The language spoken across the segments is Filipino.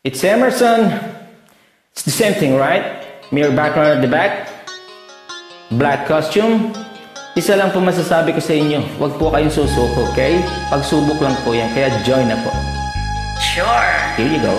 It's Emerson. It's the same thing, right? Mirror background at the back. Black costume. Isa lang po masasabi ko sa inyo. Huwag po kayong susuko, okay? Pagsubok lang po yan. Kaya join na po. Sure. Here you go.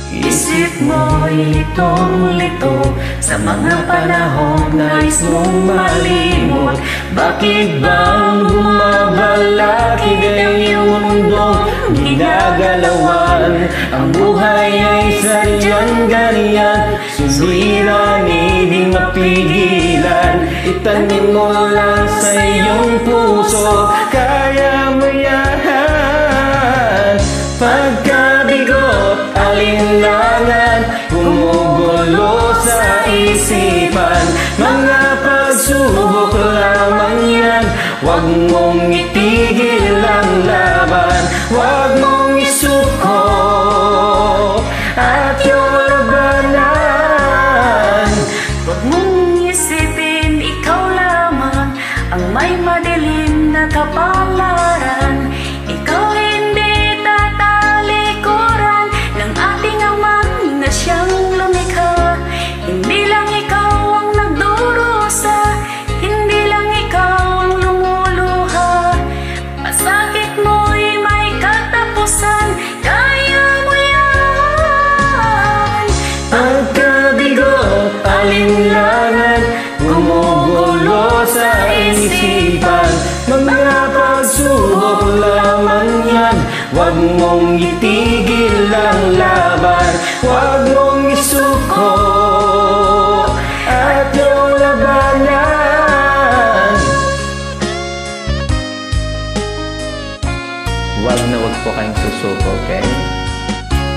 Isip mo'y litong-lito sa mga panahong nais mong malimot. Bakit bang bumabalakid ang iyong mundong ginagalawan? Ang buhay ay sadyang ganyan, suliranin di mapigilan. Itanim mo lang sa iyong puso, kaya mo yan. Pagkabigot, alinlangan, gumugulo sa isipan. Mga pagsubok lamang yan, huwag mong itigil ang laban. Huwag mong isuko at iyong labanan. Huwag mong isipin ikaw lamang ang may madilim na kapalaran. Ikaw hindi tatalikuran ng ating amang na siyang lumikha. Hindi lang ikaw ang nagdurusa, hindi lang ikaw ang lumuluha. Masakit mo'y may katapusan, kaya mo yan. Pagkabigot, alinlangan, gumugulo sa isipan. Mga pagsubok lamang yan, huwag mong itigil ang laban. Huwag mong isuko at iyong labanan. Huwag na huwag po kayong susuko, okay?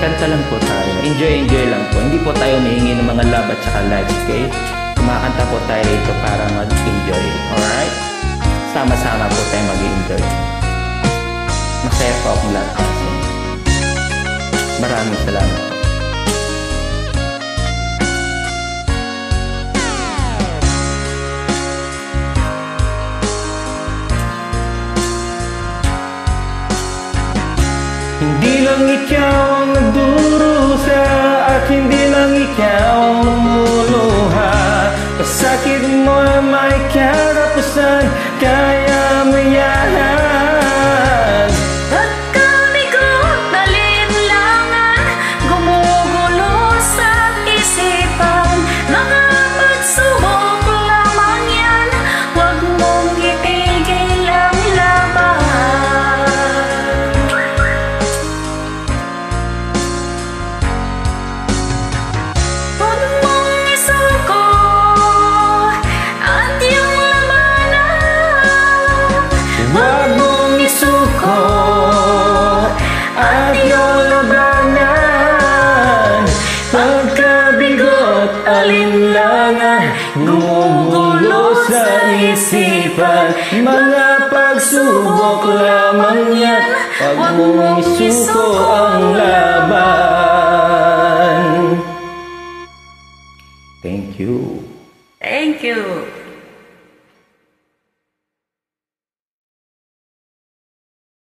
Kanta lang po tayo. Enjoy lang po. Hindi po tayo humihingi ng mga love at saka likes, okay? Kumakanta po tayo rito para mag-enjoy. Alright? Sama-sama po tayo mag-enjoy. Masaya po akong lahat kasi. Maraming salamat po. Hindi lang ikaw ang nagdurusa at hindi lang ikaw ang lumuluha. Pasakit mo ay may katapusan, kaya mo yan. Pagkabigot, alinlangan, gumugulo sa isipan. Mga pagsubok lamang yan, huwag mong itigil ang laban. Huwag mong isuko at iyong labanan. Huwag mong isuko at iyong labanan. Pagkabigot, alinlangan, gumugulo sa isipan. Mga pagsubok lamang yan, huwag mong isuko ang laban. Thank you. Thank you.